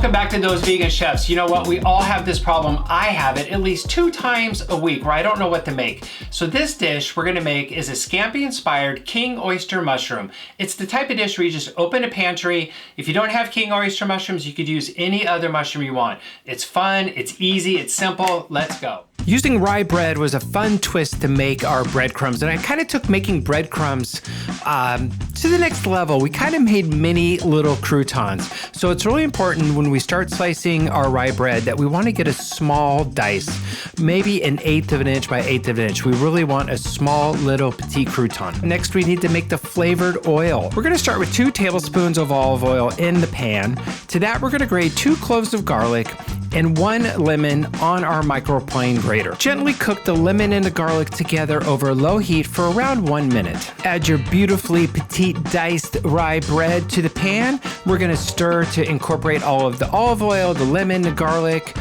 Welcome back to Those Vegan Chefs. You know what? We all have this problem. I have it at least 2 times a week where I don't know what to make. So this dish we're gonna make is a Scampi-inspired King Oyster mushroom. It's the type of dish where you just open a pantry. If you don't have King Oyster mushrooms, you could use any other mushroom you want. It's fun, it's easy, it's simple. Let's go. Using rye bread was a fun twist to make our breadcrumbs, and I kind of took making breadcrumbs to the next level. We kind of made mini little croutons. So it's really important when we start slicing our rye bread that we want to get a small dice, maybe an 1/8 of an inch by 1/8 of an inch. We really want a small little petite crouton. Next, we need to make the flavored oil. We're going to start with 2 tablespoons of olive oil in the pan. To that, we're going to grate 2 cloves of garlic and 1 lemon on our microplane grater. Gently cook the lemon and the garlic together over low heat for around 1 minute. Add your beautifully petite diced rye bread to the pan. We're gonna stir to incorporate all of the olive oil, the lemon, the garlic,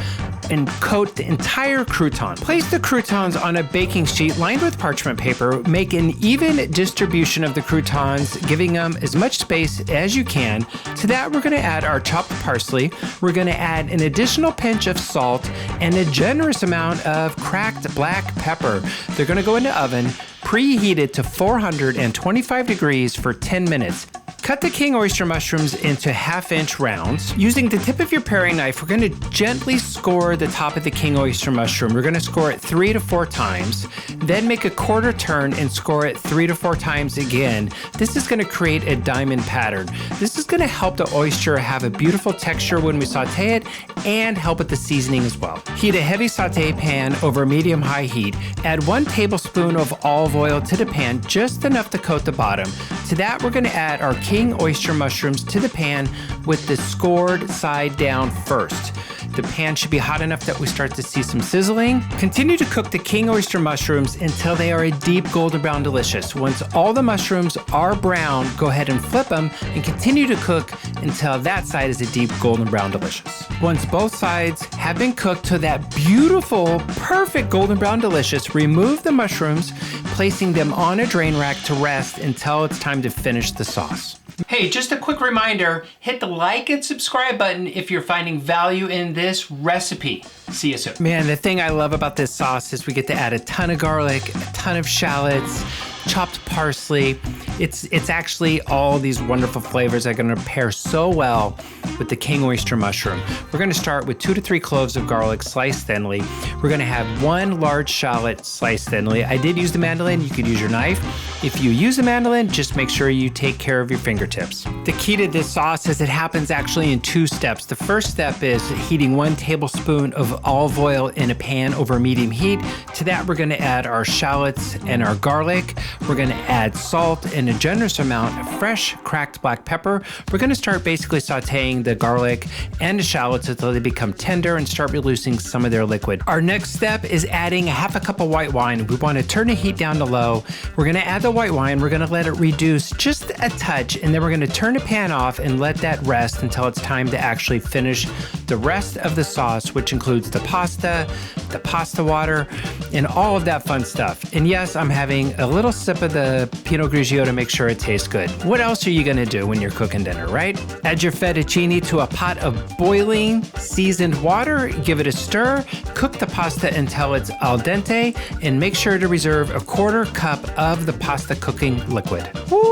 and coat the entire crouton. Place the croutons on a baking sheet lined with parchment paper. Make an even distribution of the croutons, giving them as much space as you can. To that, we're gonna add our chopped parsley. We're gonna add an additional pinch of salt and a generous amount of cracked black pepper. They're gonna go in the oven, preheated to 425 degrees for 10 minutes. Cut the King Oyster mushrooms into 1/2-inch rounds. Using the tip of your paring knife, we're gonna gently score the top of the King Oyster mushroom. We're gonna score it 3 to 4 times, then make a quarter turn and score it 3 to 4 times again. This is gonna create a diamond pattern. This is gonna help the oyster have a beautiful texture when we saute it and help with the seasoning as well. Heat a heavy saute pan over medium-high heat. Add 1 tablespoon of olive oil to the pan, just enough to coat the bottom. To that, we're gonna add our King Oyster mushrooms to the pan with the scored side down first. The pan should be hot enough that we start to see some sizzling. Continue to cook the King Oyster mushrooms until they are a deep golden brown delicious. Once all the mushrooms are brown, go ahead and flip them and continue to cook until that side is a deep golden brown delicious. Once both sides have been cooked to that beautiful, perfect golden brown delicious, remove the mushrooms, placing them on a drain rack to rest until it's time to finish the sauce. Hey, just a quick reminder, hit the like and subscribe button if you're finding value in this recipe. See you soon. Man, the thing I love about this sauce is we get to add a ton of garlic, a ton of shallots, chopped parsley. It's actually all these wonderful flavors that are gonna pair so well with the King Oyster mushroom. We're gonna start with 2 to 3 cloves of garlic sliced thinly. We're gonna have 1 large shallot sliced thinly. I did use the mandolin, you could use your knife. If you use a mandolin, just make sure you take care of your fingertips. The key to this sauce is it happens actually in 2 steps. The first step is heating 1 tablespoon of olive oil in a pan over medium heat. To that, we're gonna add our shallots and our garlic. We're gonna add salt and a generous amount of fresh cracked black pepper. We're gonna start basically sauteing the garlic and the shallots until they become tender and start releasing some of their liquid. Our next step is adding 1/2 cup of white wine. We wanna turn the heat down to low. We're gonna add the white wine. We're gonna let it reduce just a touch, and then we're gonna turn the pan off and let that rest until it's time to actually finish the rest of the sauce, which includes the pasta water, and all of that fun stuff. And yes, I'm having a little sip of the Pinot Grigio to make sure it tastes good. What else are you gonna do when you're cooking dinner, right? Add your fettuccine to a pot of boiling seasoned water, give it a stir, cook the pasta until it's al dente, and make sure to reserve a 1/4 cup of the pasta cooking liquid.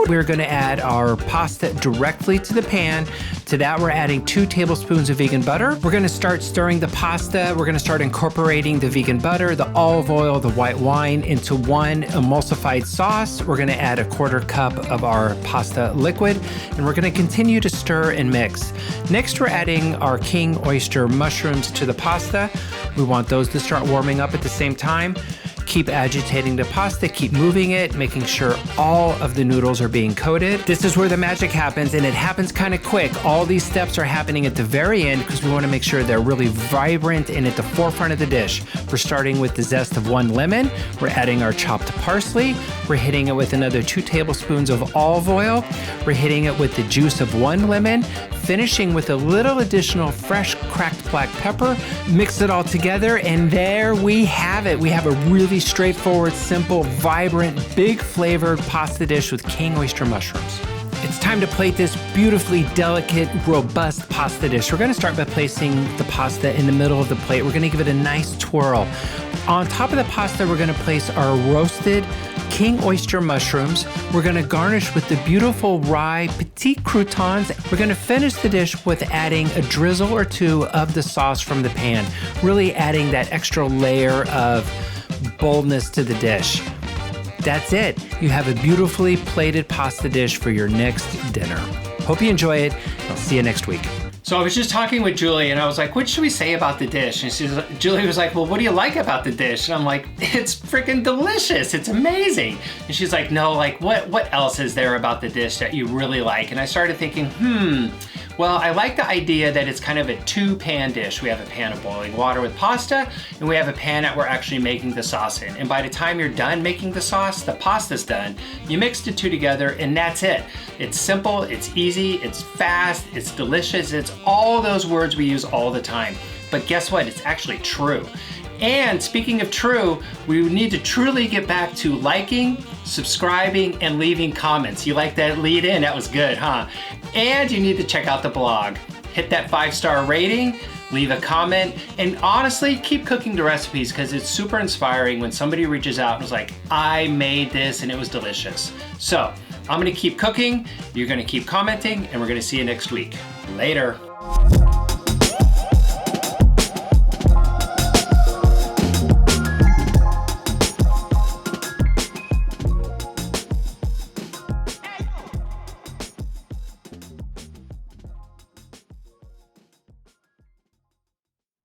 We're gonna add our pasta directly to the pan. To that, we're adding 2 tablespoons of vegan butter. We're gonna start stirring the pasta. We're gonna start incorporating the vegan butter, the olive oil, the white wine into 1 emulsified sauce. We're gonna add a 1/4 cup of our pasta liquid, and we're gonna continue to stir and mix. Next, we're adding our King Oyster mushrooms to the pasta. We want those to start warming up at the same time. Keep agitating the pasta, keep moving it, making sure all of the noodles are being coated. This is where the magic happens, and it happens kind of quick. All these steps are happening at the very end because we want to make sure they're really vibrant and at the forefront of the dish. We're starting with the zest of 1 lemon. We're adding our chopped parsley. We're hitting it with another 2 tablespoons of olive oil. We're hitting it with the juice of 1 lemon, finishing with a little additional fresh cracked black pepper. Mix it all together, and there we have it. We have a really straightforward, simple, vibrant, big flavored pasta dish with King Oyster mushrooms. it's time to plate this beautifully delicate, robust pasta dish. We're gonna start by placing the pasta in the middle of the plate. We're gonna give it a nice twirl. On top of the pasta, we're gonna place our roasted King Oyster mushrooms. We're gonna garnish with the beautiful rye petite croutons. We're gonna finish the dish with adding a drizzle or two of the sauce from the pan, really adding that extra layer of boldness to the dish. That's it. You have a beautifully plated pasta dish for your next dinner. Hope you enjoy it. I'll see you next week. So I was just talking with Julie and I was like, what should we say about the dish? And Julie was like, well, what do you like about the dish? And I'm like, it's freaking delicious. It's amazing. And she's like, no, like what else is there about the dish that you really like? And I started thinking, well, I like the idea that it's kind of a two-pan dish. We have a pan of boiling water with pasta, and we have a pan that we're actually making the sauce in. And by the time you're done making the sauce, the pasta's done. You mix the two together, and that's it. It's simple, it's easy, it's fast, it's delicious. It's all those words we use all the time. But guess what? It's actually true. And speaking of true, we need to truly get back to liking, subscribing, and leaving comments. You like that lead in? That was good, huh? And you need to check out the blog. Hit that 5-star rating, leave a comment, and honestly, keep cooking the recipes because it's super inspiring when somebody reaches out and is like, I made this and it was delicious. So I'm gonna keep cooking, you're gonna keep commenting, and we're gonna see you next week. Later.